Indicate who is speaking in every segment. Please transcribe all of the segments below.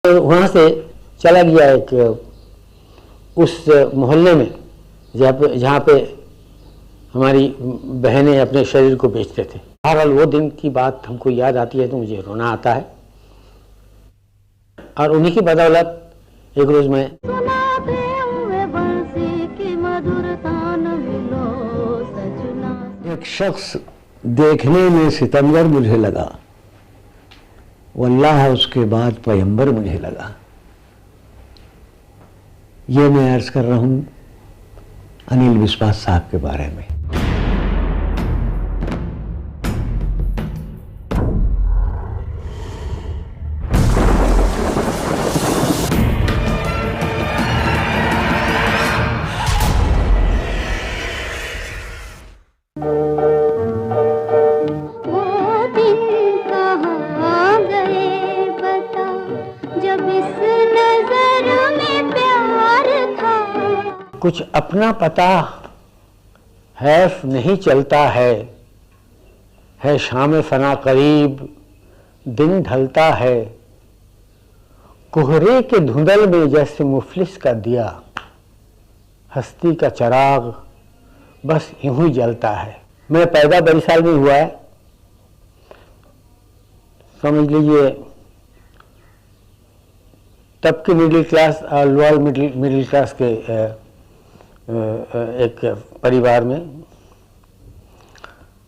Speaker 1: तो वहाँ से चला गया एक उस मोहल्ले में जहाँ पे हमारी बहनें अपने शरीर को बेचते थे। बहरहाल वो दिन की बात हमको याद आती है तो मुझे रोना आता है। और उन्हीं की बदौलत एक रोज मैं
Speaker 2: एक शख्स देखने में सितमगर मुझे लगा, वल्लाह उसके बाद पैगंबर मुझे लगा। ये मैं अर्ज कर रहा हूं अनिल विश्वास साहब के बारे में।
Speaker 1: कुछ अपना पता हैफ नहीं चलता है शाम फना करीब, दिन ढलता है, कोहरे के धुंधल में जैसे मुफलिस का दिया, हस्ती का चिराग बस यूं ही जलता है। मैं पैदा 22 साल में हुआ है, समझ लीजिए तब के मिडिल क्लास और लोअर मिडिल क्लास के एक परिवार में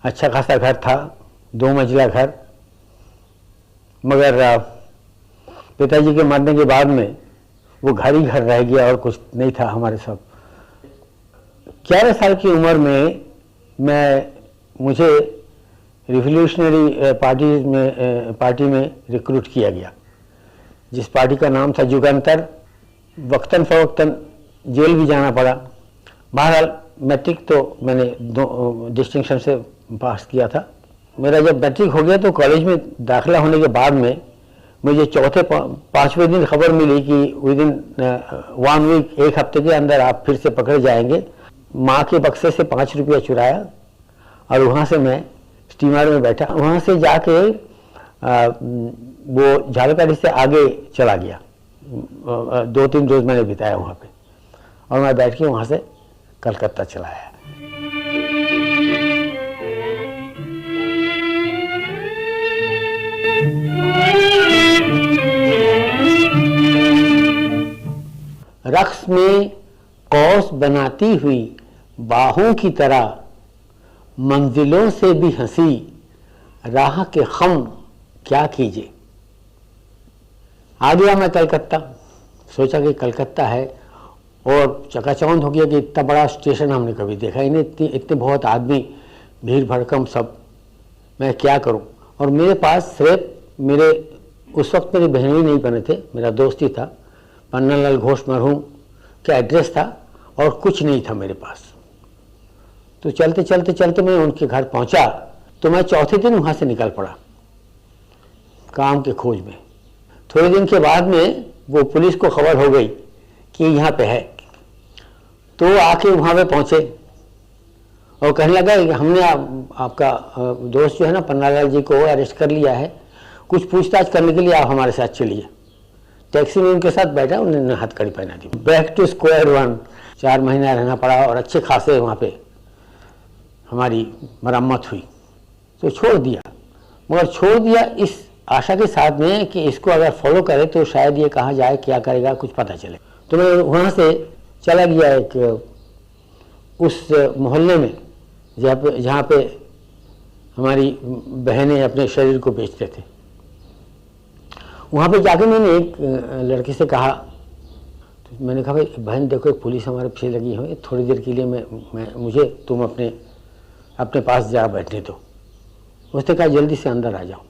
Speaker 1: अच्छा खासा घर था, 2 मंजिला घर। मगर पिताजी के मरने के बाद में वो घर ही घर रह गया और कुछ नहीं था हमारे सब। 11 साल की उम्र में मुझे रिवोल्यूशनरी पार्टी में रिक्रूट किया गया, जिस पार्टी का नाम था जुगंतर। वक्तन फवक्तन जेल भी जाना पड़ा। बहरहाल मैट्रिक तो मैंने डिस्टिंक्शन से पास किया था। मेरा जब मैट्रिक हो गया तो कॉलेज में दाखिला होने के बाद में मुझे चौथे 5वें दिन खबर मिली कि विद इन 1 वीक, 1 हफ्ते के अंदर आप फिर से पकड़े जाएंगे। माँ के बक्से से 5 रुपया चुराया और वहाँ से मैं स्टीमर में बैठा। वहाँ से जाके वो झालकाड़ी से आगे चला गया। 2-3 रोज मैंने बिताया वहाँ पे और मैं बैठ के वहाँ से कलकत्ता चला आया। रक्स में कौस बनाती हुई बाहों की तरह, मंजिलों से भी हंसी राह के खम क्या कीजिए। आ गया मैं कलकत्ता। सोचा कि कलकत्ता है और चकाचौंध हो गया कि इतना बड़ा स्टेशन हमने कभी देखा ही नहीं, इतने बहुत आदमी, भीड़ भड़कम सब। मैं क्या करूं? और मेरे पास सिर्फ उस वक्त मेरे बहन ही नहीं बने थे, मेरा दोस्त ही था, पन्नालाल घोष मरहूम का एड्रेस था और कुछ नहीं था मेरे पास। तो चलते चलते चलते मैं उनके घर पहुंचा तो मैं चौथे दिन वहां से निकल पड़ा काम के खोज में। थोड़े दिन के बाद में वो पुलिस को खबर हो गई कि यहाँ पे है, तो आके वहाँ पे पहुँचे और कहने लगा कि हमने आपका दोस्त जो है ना पन्नालाल जी को अरेस्ट कर लिया है, कुछ पूछताछ करने के लिए आप हमारे साथ चलिए। टैक्सी में उनके साथ बैठा, उन्होंने हथकड़ी पहना दी। Back to square one. 4 महीना रहना पड़ा और अच्छे खासे वहाँ पे हमारी मरम्मत हुई तो छोड़ दिया। मगर छोड़ दिया इस आशा के साथ में कि इसको अगर फॉलो करे तो शायद ये कहाँ जाए, क्या करेगा, कुछ पता चले। तो मैं वहाँ से चला गया एक उस मोहल्ले में जहाँ पे हमारी बहनें अपने शरीर को बेचते थे। वहाँ पे जाके मैंने एक लड़के से कहा, तो मैंने कहा भाई बहन देखो एक पुलिस हमारे पीछे लगी है, थोड़ी देर के लिए मुझे तुम अपने पास जा बैठने दो। उसने कहा जल्दी से अंदर आ जाओ।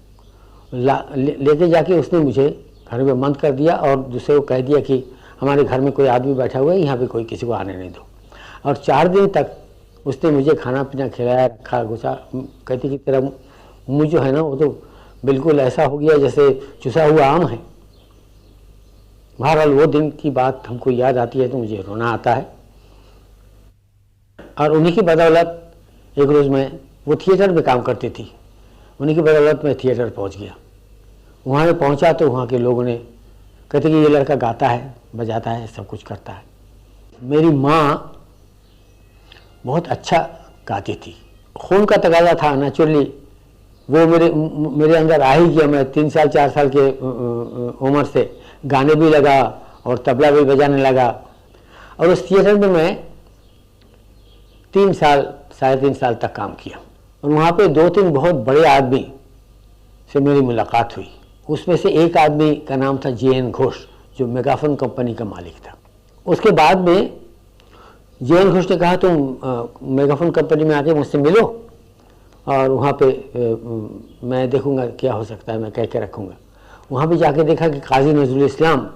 Speaker 1: लेके जाके उसने मुझे घर में बंद कर दिया और दूसरे को कह दिया कि हमारे घर में कोई आदमी बैठा हुआ है, यहाँ पे कोई किसी को आने नहीं दो। और 4 दिन तक उसने मुझे खाना पीना खिलाया, रखा, घुसा। कहती कि तेरा मुँह जो है ना वो तो बिल्कुल ऐसा हो गया जैसे चुसा हुआ आम है। बहरहाल वो दिन की बात हमको याद आती है तो मुझे रोना आता है। और उन्हीं की बदौलत एक रोज़ वो थिएटर में काम करती थी, उन्हीं की बदौलत मैं थिएटर पहुंच गया। वहाँ पे पहुंचा तो वहाँ के लोगों ने कहते कि ये लड़का गाता है, बजाता है, सब कुछ करता है। मेरी माँ बहुत अच्छा गाती थी, खून का तकाजा था नेचुरली, वो मेरे अंदर आ ही गया। मैं 3 साल 4 साल के उम्र से गाने भी लगा और तबला भी बजाने लगा। और उस थिएटर में मैं 3 साल 3.5 साल तक काम किया और वहाँ पे 2-3 बहुत बड़े आदमी से मेरी मुलाकात हुई। उसमें से एक आदमी का नाम था JN घोष, जो मेगाफोन कंपनी का मालिक था। उसके बाद में JN घोष ने कहा तुम मेगाफोन कंपनी में आके मुझसे मिलो और वहाँ पे मैं देखूँगा क्या हो सकता है, मैं कह के रखूँगा। वहाँ भी जाके देखा कि काजी नजरुल इस्लाम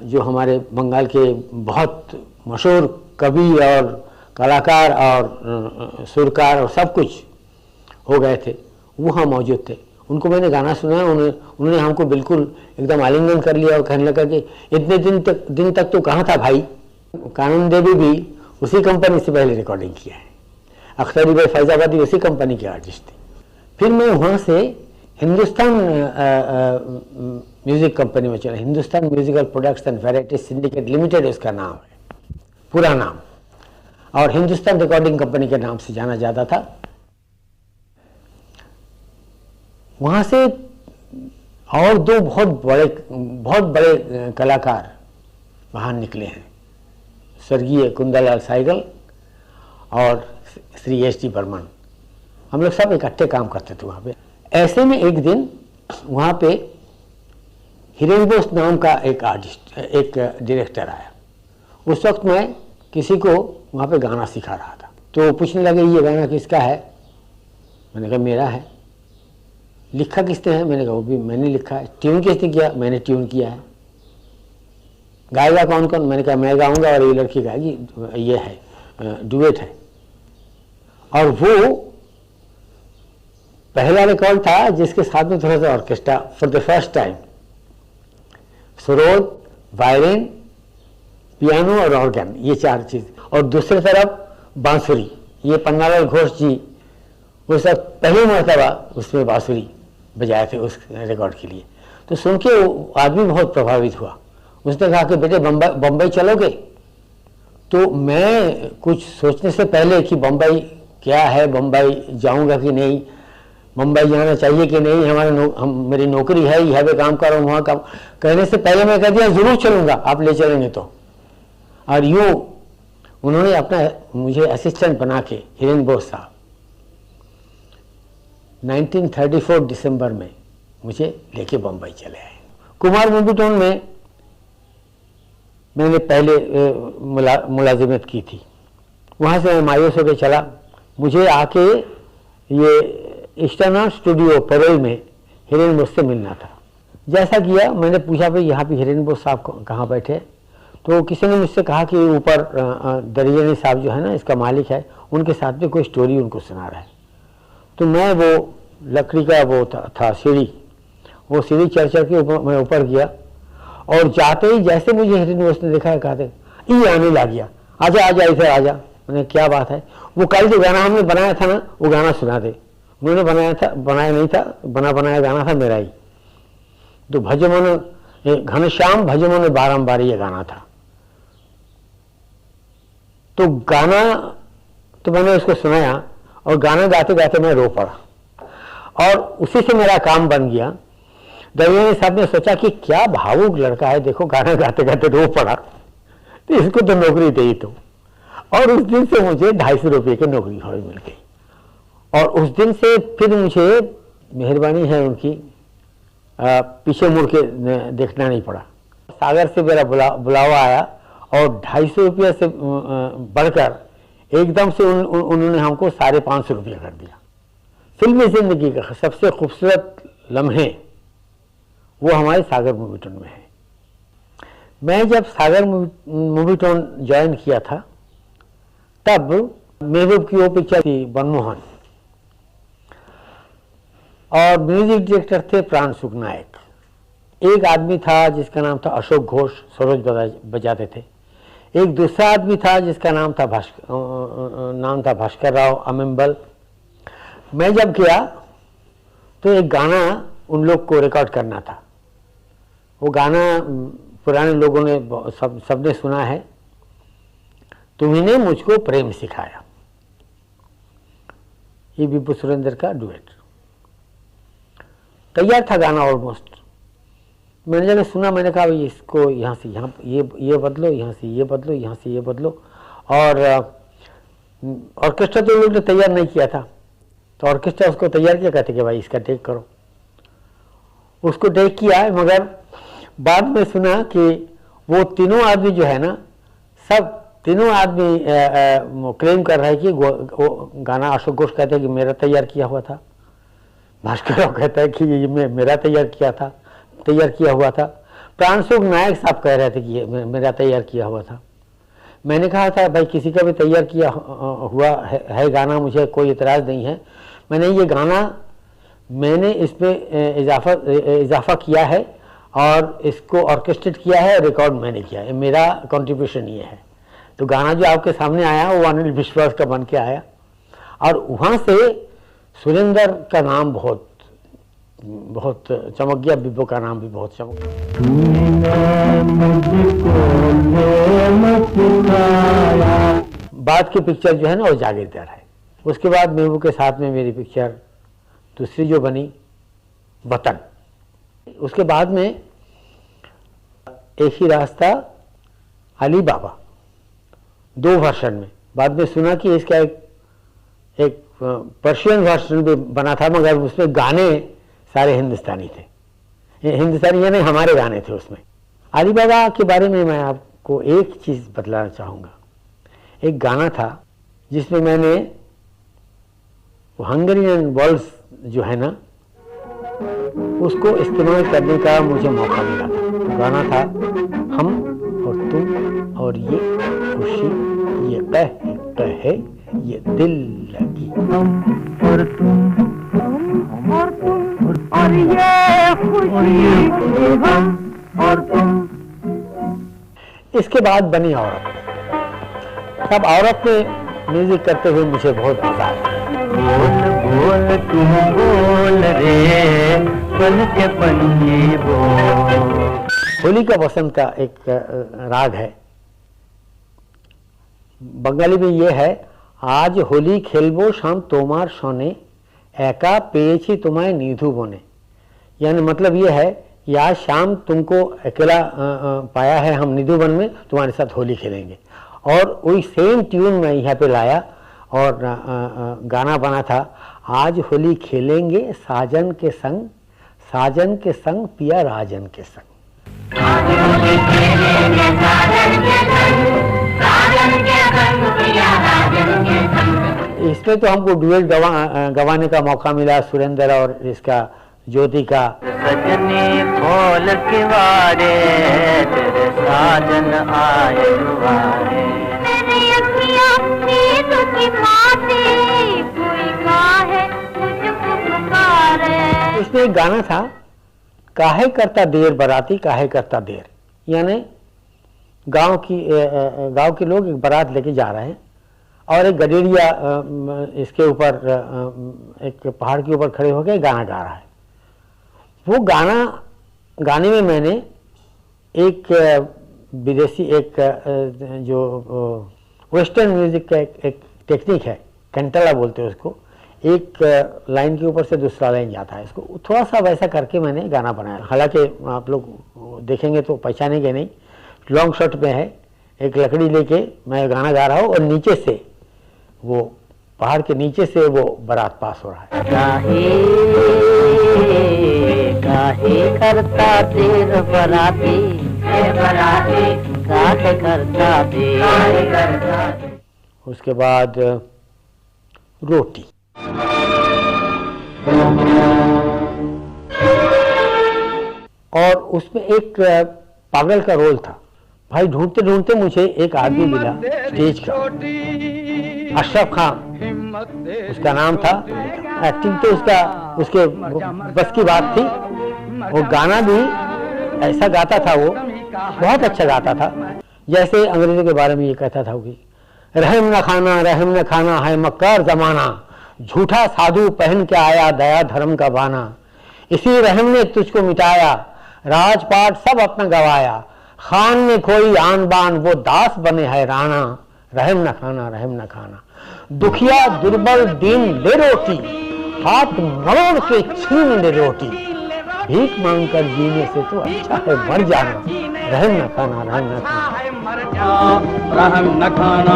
Speaker 1: जो हमारे बंगाल के बहुत मशहूर कवि और कलाकार और सुरकार और सब कुछ हो गए थे, वहाँ मौजूद थे। उनको मैंने गाना सुना, उन्होंने हमको बिल्कुल एकदम आलिंगन कर लिया और कहने लगा कि इतने दिन तक तो कहाँ था भाई। कानून देवी भी उसी कंपनी से पहले रिकॉर्डिंग किया है, अख्तरी भाई फैजाबादी उसी कंपनी के आर्टिस्ट थे। फिर मैं वहाँ से हिंदुस्तान म्यूजिक कंपनी में चला, Hindustan musical products and varieties syndicate limited उसका नाम है, पूरा नाम, और हिंदुस्तान रिकॉर्डिंग कंपनी के नाम से जाना जाता था। वहाँ से और 2 बहुत बड़े कलाकार बाहर निकले हैं, स्वर्गीय कुंदलाल साइगल और श्री SD बर्मन। हम लोग सब इकट्ठे काम करते थे वहाँ पे। ऐसे में एक दिन वहाँ पे हिरेन बोस नाम का एक आर्टिस्ट, एक डायरेक्टर आया। उस वक्त मैं किसी को वहाँ पे गाना सिखा रहा था, तो पूछने लगे ये गाना किसका है। मैंने कहा मेरा है। लिखा किसने है? मैंने कहा वो भी मैंने लिखा है। ट्यून किसने किया? मैंने ट्यून किया है। गाएगा कौन कौन? मैंने कहा मैं गाऊंगा और ये लड़की गाएगी, ये है डुएट है। और वो पहला रिकॉर्ड था जिसके साथ में थोड़ा सा orchestra for the first time, sarod, violin, piano और ऑर्गन, ये 4 चीज। और दूसरी तरफ बांसुरी, ये पन्नालाल घोष जी वो सब पहली मरतबा उसमें बांसुरी बजाए थे उस रिकॉर्ड के लिए। तो सुन के वो आदमी बहुत प्रभावित हुआ। उसने कहा कि बेटे बम्बई चलोगे? तो मैं कुछ सोचने से पहले कि बम्बई क्या है, बम्बई जाऊंगा कि नहीं, मुंबई जाना चाहिए कि नहीं, मेरी नौकरी है, यहाँ पे काम कर रहा हूँ, वहाँ काम, कहने से पहले मैं कह दिया जरूर चलूंगा, आप ले चलेंगे तो। और यूँ उन्होंने अपना मुझे असिस्टेंट बना के, हिरेन बोस साहब, 1934 दिसंबर में मुझे लेके बम्बई चले आए। कुमार मूवी टाउन में मैंने पहले मुलाजिमत की थी। वहाँ से मैं मायूस होकर चला। मुझे आके ये इस्टर्ना स्टूडियो परोल में हिरेन बोस से मिलना था। जैसा किया, मैंने पूछा भाई यहाँ पे हिरेन बोस साहब कहाँ बैठे? तो किसी ने मुझसे कहा कि ऊपर दरियानी साहब जो है ना, इसका मालिक है, उनके साथ में कोई स्टोरी उनको सुना रहा है। तो मैं वो लकड़ी का वो था सीढ़ी, वो सीढ़ी चढ़ के मैं ऊपर गया और जाते ही जैसे मुझे हिरेन बोस ने देखा है, कहते ये आने लग गया, आजा आजा इधर आजा। मैंने क्या बात है? वो कल जो गाना हमने बनाया था ना, वो गाना सुना दे। उन्होंने बनाया नहीं था, बनाया गाना था मेरा ही। तो भजमन घनश्याम भजमन बारंबार ये गाना था। तो गाना तो मैंने उसको सुनाया और गाना गाते गाते मैं रो पड़ा और उसी से मेरा काम बन गया। दरियानी साहब ने सोचा कि क्या भावुक लड़का है, देखो गाना गाते गाते रो पड़ा, तो इसको तो नौकरी दे ही तो। और उस दिन से मुझे 250 रुपये की नौकरी मिल गई। और उस दिन से फिर मुझे मेहरबानी है उनकी, पीछे मुड़ के देखना नहीं पड़ा। सागर से मेरा बुलावा आया और 250 रुपये से बढ़कर एकदम से उन्होंने हमको 550 रुपये कर दिया। फिल्मी जिंदगी का सबसे खूबसूरत लम्हे वो हमारे सागर मूवी टाउन में है। मैं जब सागर मूवी टाउन ज्वाइन किया था, तब महबूब की वो पिक्चर थी मनमोहन, और म्यूजिक डायरेक्टर थे प्राण सुख नायक। एक आदमी था जिसका नाम था अशोक घोष, सरोज बजाते थे। एक दूसरा आदमी था जिसका नाम था भास्कर राव अमिम्बल। मैं जब गया तो एक गाना उन लोग को रिकॉर्ड करना था, वो गाना पुराने लोगों ने सबने सुना है, तुम्ही ने मुझको प्रेम सिखाया, ये विभू सुरेंद्र का डुएट। तैयार था गाना ऑलमोस्ट। मैंने जब सुना मैंने कहा भाई इसको यहाँ से यहाँ ये बदलो, यहाँ से ये बदलो, यहाँ से ये बदलो। और ऑर्केस्ट्रा तो लोग ने तैयार नहीं किया था, तो ऑर्केस्ट्रा उसको तैयार किया, कहते कि भाई इसका टेक करो। उसको टेक किया, मगर बाद में सुना कि वो तीनों आदमी जो है ना, सब तीनों आदमी क्लेम कर रहे हैं कि वो गाना अशोक घोष कहते हैं कि मेरा तैयार किया हुआ था, भास्कर राव कहता है कि ये मेरा तैयार किया हुआ था, प्राणसुख नायक साहब कह रहे थे कि ये मेरा तैयार किया हुआ था। मैंने कहा था भाई किसी का भी तैयार किया हुआ है गाना, मुझे कोई इतराज़ नहीं है। ये गाना मैंने इसमें इजाफा किया है और इसको ऑर्केस्ट्रेट किया है, रिकॉर्ड मैंने किया है, मेरा कंट्रीब्यूशन ये है। तो गाना जो आपके सामने आया वो अनिल विश्वास का बन के आया, और वहाँ से सुरेंद्र का नाम बहुत बहुत चमक गया, विभू का नाम भी बहुत चमक गया। बाद की पिक्चर जो है ना वो जागीरदार है। उसके बाद महबूब के साथ में मेरी पिक्चर दूसरी जो बनी वतन। उसके बाद में एक ही रास्ता, अली बाबा, 2 वर्जन में। बाद में सुना कि इसका एक पर्शियन वर्जन भी बना था, मगर उसमें गाने सारे हिंदुस्तानी थे, हिंदुस्तानी यानी हमारे गाने थे उसमें। अली बाबा के बारे में मैं आपको एक चीज़ बतलाना चाहूँगा। एक गाना था जिसमें मैंने हंगेरियन वॉल्स जो है ना उसको इस्तेमाल करने का मुझे मौका मिला था। तो गाना था हम और तुम और ये खुशी, ये कहे ये दिल लगी। हम और तुम और ये खुशी, हम और तुम। इसके बाद बनी औरत। तब औरत में म्यूजिक करते हुए मुझे बहुत मजा आया। बोल बोल तुम बोल रे, बन के पंजी बोल। होली का वसंत का एक राग है, बंगाली में ये है, आज होली खेलबो शाम तोमार सोने, एका पेयची तुम्हारे नीधु बोने। यानी मतलब ये है कि आज शाम तुमको अकेला पाया है हम निधु वन में, तुम्हारे साथ होली खेलेंगे। और वही सेम ट्यून मैं यहाँ पे लाया और गाना बना था, आज होली खेलेंगे साजन के संग, साजन के संग पिया राजन के संग। इसमें तो हमको डुएट गवाने का मौका मिला, सुरेंद्र और इसका ज्योति का। सजनी खोल के वारे, तेरे साजन आए दुआरे। मेरी अखियां नींद की माते, कोई काहे मुझको पुकारे। इसमें एक गाना था, काहे करता देर बराती काहे करता देर। यानी गांव के लोग एक बारात लेके जा रहे हैं और एक गडेरिया इसके ऊपर एक पहाड़ के ऊपर खड़े होकर गाना गा रहा है। वो गाने में मैंने एक विदेशी एक जो वेस्टर्न म्यूजिक का एक टेक्निक है, कैंटला बोलते हैं उसको, एक लाइन के ऊपर से दूसरा लाइन जाता है, इसको थोड़ा सा वैसा करके मैंने गाना बनाया। हालांकि आप लोग देखेंगे तो पहचानेंगे नहीं, लॉन्ग शॉट में है, एक लकड़ी लेके मैं गाना गा रहा हूँ और नीचे से वो पहाड़ के नीचे से वो बारात पास हो रहा है। काहे करता देर बराती, काहे करता देर। उसके बाद रोटी। और उसमें एक पागल का रोल था भाई। ढूंढते ढूंढते मुझे एक आदमी मिला स्टेज का, अशरफ खान उसका नाम था। एक्टिंग तो उसके बस की बात थी। वो गाना भी ऐसा गाता था, वो बहुत अच्छा गाता था। जैसे अंग्रेजों के बारे में ये कहता था कि रहम न खाना है मक्कार जमाना, झूठा साधु पहन के आया दया धर्म का बाना। इसी रहम ने तुझको मिटाया, राजपाट सब अपना गवाया, खान ने खोई आन बान, वो दास बने है राणा, रहम न खाना रहम न खाना। दुखिया दुर्बल दीन ले रोटी, हाथ मरोड़ के छीन ले रोटी, भीख मांगकर जीने से तो अच्छा है मर जाना, रहम न खाना रहम न खाना, रहम न खाना।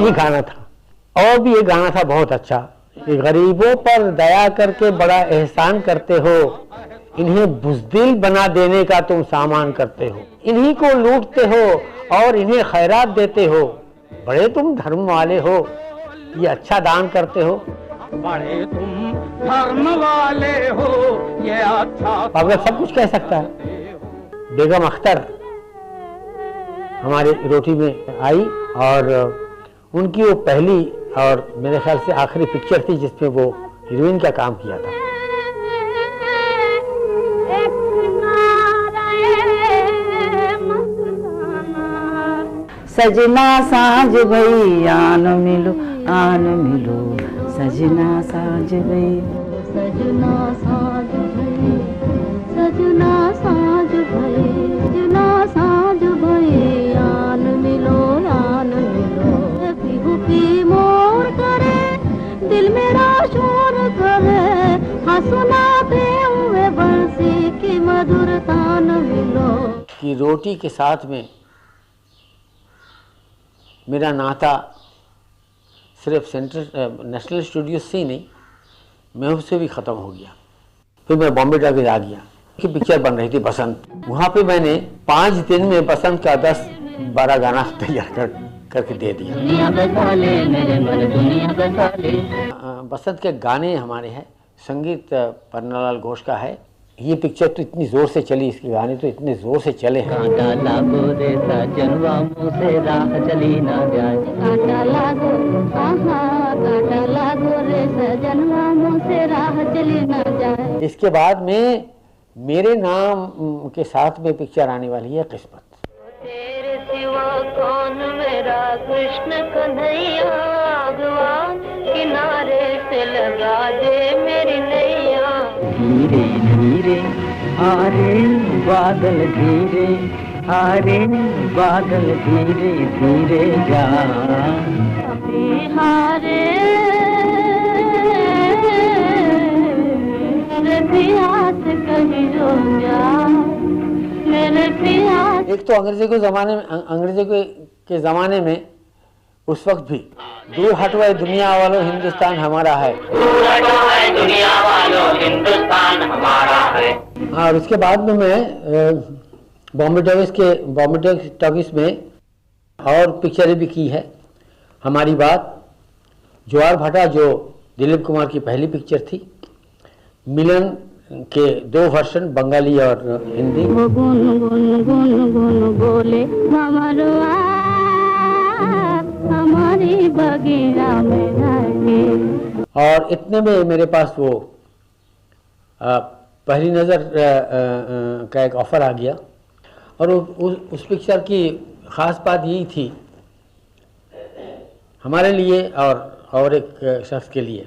Speaker 1: ये गाना था। और भी एक गाना था बहुत अच्छा, गरीबों पर दया करके बड़ा एहसान करते हो, इन्हें बुज़दिल बना देने का तुम सामान करते हो, इन्हीं को लूटते हो और इन्हें खैरात देते हो, बड़े तुम धर्म वाले हो, ये अच्छा दान करते हो,
Speaker 3: बड़े तुम धर्म वाले हो, ये अच्छा।
Speaker 1: अब सब कुछ कह सकता है। बेगम अख्तर हमारी रोटी में आई और उनकी वो पहली और मेरे ख्याल से आखिरी पिक्चर थी जिसमें वो हीरोइन का काम किया था।
Speaker 4: सजना साँझ भई आन मिलो सजना साँझ भई,
Speaker 5: सजना साँझ भई, सजना साँझ भई, सजना साँझ भई आन मिलो पिहू पी मोर करे, दिल मेरा शोर करे, हाँ सुनाते हुए बंसी की मधुर तान मिलो।
Speaker 1: कि रोटी के साथ में मेरा नाता सिर्फ नेशनल स्टूडियो से ही नहीं, मैं उससे भी ख़त्म हो गया। फिर मैं बॉम्बे टॉकीज आ गया कि पिक्चर बन रही थी बसंत, वहाँ पे मैंने 5 दिन में बसंत का 10-12 गाना तैयार करके दे दिया। बसंत के गाने हमारे हैं, संगीत पन्नालाल घोष का है। ये पिक्चर तो इतनी जोर से चली, इसके गाने तो इतने जोर से चले हैं। इसके बाद में मेरे नाम के साथ में पिक्चर आने वाली है किस्मत।
Speaker 5: तेरे सिवा कौन मेरा कृष्ण कन्हैया, किनारे से लगा दे मेरी नैया।
Speaker 4: धीरे धीरे आ रे बादल, धीरे आ रे बादल, धीरे धीरे जा।
Speaker 5: हारे मेरे पिया से कहीं रो जा, मेरे पिया।
Speaker 1: एक तो अंग्रेजों के ज़माने में उस वक्त भी दूर हटो है दुनिया वालों हिंदुस्तान हमारा है,
Speaker 3: दूर हटो है दुनिया वालों हिंदुस्तान हमारा है।
Speaker 1: और उसके बाद में मैं बॉम्बे टॉकीज में और पिक्चरें भी की है। हमारी बात, ज्वार भाटा जो दिलीप कुमार की पहली पिक्चर थी, मिलन के 2 वर्जन बंगाली और हिंदी।
Speaker 5: वो गुन गुन गुन गुन बोले हमारी बगीरा में जाके।
Speaker 1: और इतने में मेरे पास वो पहली नज़र का एक ऑफ़र आ गया, और उस पिक्चर की ख़ास बात यही थी हमारे लिए और एक शख्स के लिए,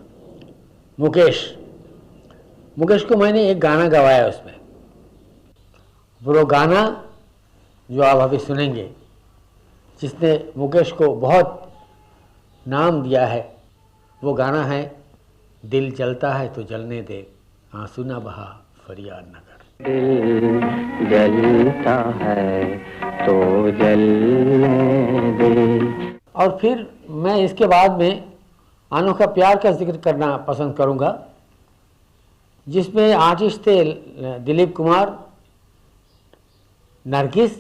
Speaker 1: मुकेश को मैंने एक गाना गवाया उसमें। वो गाना जो आप अभी सुनेंगे, जिसने मुकेश को बहुत नाम दिया है, वो गाना है दिल जलता है तो जलने दे, आंसू ना बहा फरियाद न कर।
Speaker 4: दिल जलता है तो जलने दे।
Speaker 1: और फिर मैं इसके बाद में अनोखा प्यार का जिक्र करना पसंद करूंगा, जिसमें आर्टिस्ट थे दिलीप कुमार, नरगिस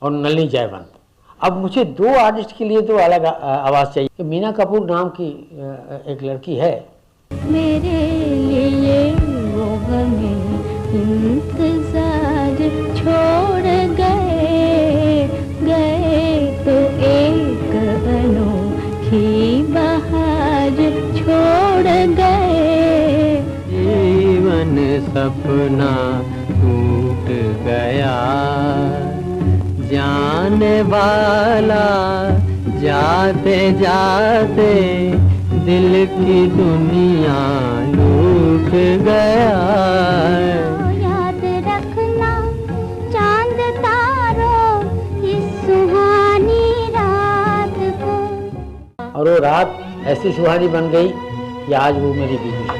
Speaker 1: और नलिनी जयवंत। अब मुझे 2 आर्टिस्ट के लिए तो अलग आवाज़ चाहिए। मीना कपूर नाम की एक लड़की है,
Speaker 5: मेरे लिए वो हमें इंतजार छोड़ गए तो एक अनोखी बहार छोड़ गए।
Speaker 4: जीवन सपना टूट गया, जाने वाला जाते जाते दिल की दुनिया लूट गया।
Speaker 5: याद रखना
Speaker 1: रात ऐसी सुहानी बन गई कि आज वो मेरी बीवी है।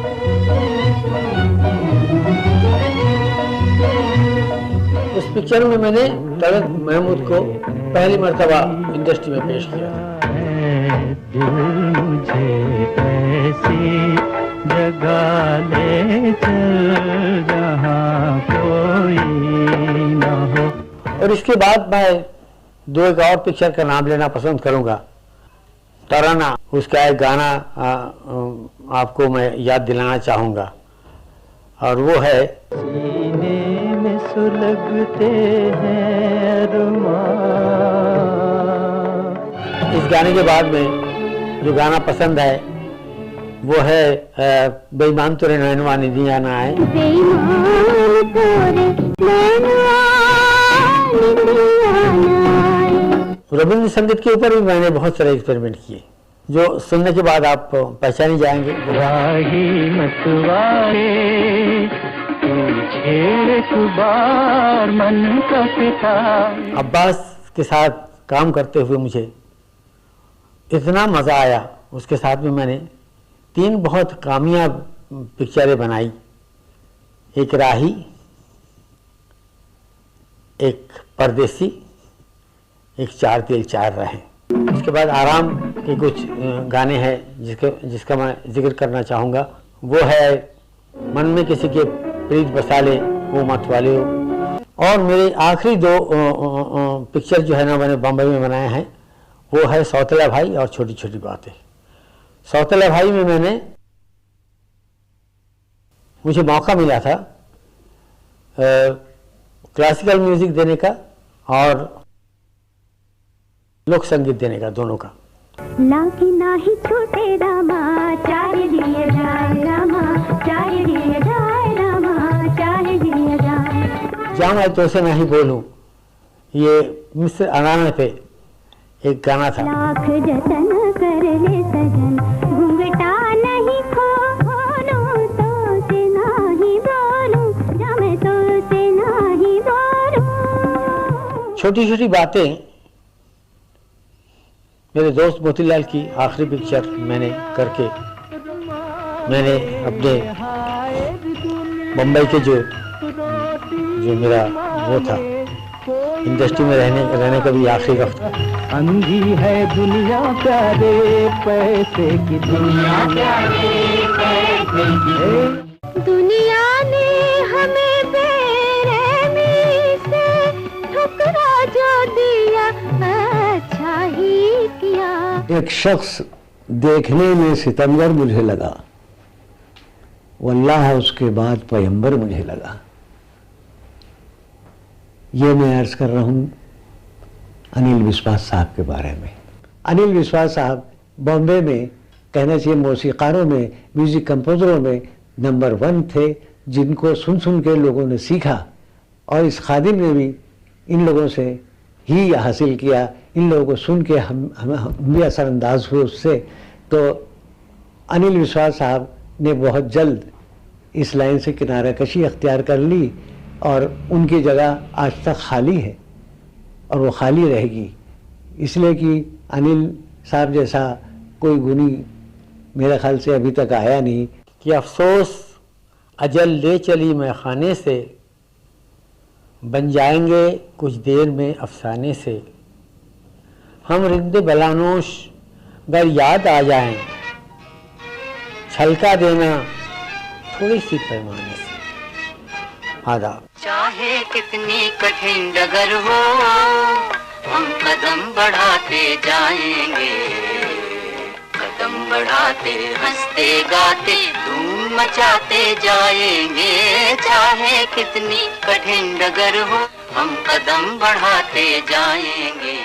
Speaker 1: उस पिक्चर में मैंने तलत महमूद को पहली मर्तबा इंडस्ट्री में पेश किया था।
Speaker 4: मुझे ऐसी जगह ले चल जहाँ कोई न हो।
Speaker 1: और इसके बाद मैं दो एक और पिक्चर का नाम लेना पसंद करूंगा। तराना, उसका एक गाना आपको मैं याद दिलाना चाहूँगा, और वो है
Speaker 4: सीने में सुलगते हैं अरमान।
Speaker 1: इस गाने के बाद में जो गाना पसंद है वो है बेईमान तोरे नैनवा निदिया ना आए। रविंद्र संगीत के ऊपर भी मैंने बहुत सारे एक्सपेरिमेंट किए जो सुनने के बाद आप पहचान जाएंगे।
Speaker 4: राही मतवारे मन का पिता।
Speaker 1: अब्बास के साथ काम करते हुए मुझे इतना मज़ा आया। उसके साथ में मैंने 3 बहुत कामयाब पिक्चरें बनाई, एक राही, एक परदेसी, एक 4 दिल 4 राहें। उसके बाद आराम के कुछ गाने हैं जिसका मैं जिक्र करना चाहूँगा। वो है मन में किसी के प्रीत बसा ले वो मत वाले हो। और मेरे आखिरी 2 पिक्चर जो है ना मैंने बम्बई में बनाए हैं, वो है सौतेला भाई और छोटी छोटी बातें। सौतेला भाई में मुझे मौका मिला था क्लासिकल म्यूजिक देने का और लोक संगीत देने का, दोनों का।
Speaker 5: लागी नाही छूटे रामा चाहे लिए जाए रामा चाहे लिए जाए रामा चाहे लिए जाए।
Speaker 1: जाऊँ मैं तो से नहीं बोलूं, ये मिस्र अनाना पे एक गाना था।
Speaker 5: लाख जतन कर ले सजन घूंघटा नहीं खोलूं तो से नहीं बोलूं जा मैं तो से नहीं बोलूं।
Speaker 1: छोटी छोटी बातें मेरे दोस्त मोतीलाल की आखिरी पिक्चर मैंने करके मैंने अपने मुंबई के जो मेरा वो था इंडस्ट्री में रहने का भी आखिरी वक्त।
Speaker 4: अंधी है दुनिया प्यारे पैसे की दुनिया प्यारे पैसे की।
Speaker 5: दुनिया ने हमें बेरहमी से ठुकरा जो दिया अच्छा ही किया।
Speaker 2: एक शख्स देखने में सितमगर मुझे लगा, वल्लाह उसके बाद पैगंबर मुझे लगा। ये मैं अर्ज कर रहा हूँ अनिल विश्वास साहब के बारे में। अनिल विश्वास साहब बॉम्बे में कहना चाहिए मौसीकारों में, म्यूजिक कंपोजरों में नंबर 1 थे, जिनको सुन सुन के लोगों ने सीखा और इस खादिम ने भी इन लोगों से ही हासिल किया। इन लोगों को सुन के हम भी असरअंदाज हुए उससे। तो अनिल विश्वास साहब ने बहुत जल्द इस लाइन से किनारा कशी अख्तियार कर ली और उनकी जगह आज तक खाली है और वो खाली रहेगी, इसलिए कि अनिल साहब जैसा कोई गुनी मेरे ख्याल से अभी तक आया नहीं।
Speaker 1: कि अफसोस अजल ले चली मैं खाने से, बन जाएंगे कुछ देर में अफसाने से। हम रिंदे बलानोश गर याद आ जाएं, छलका देना थोड़ी सी पैमाने से। आदाब।
Speaker 6: चाहे कितनी कठिन डगर हो हम कदम बढ़ाते जाएंगे, कदम बढ़ाते हंसते गाते धूम मचाते जाएंगे। चाहे कितनी कठिन डगर हो हम कदम बढ़ाते जाएंगे।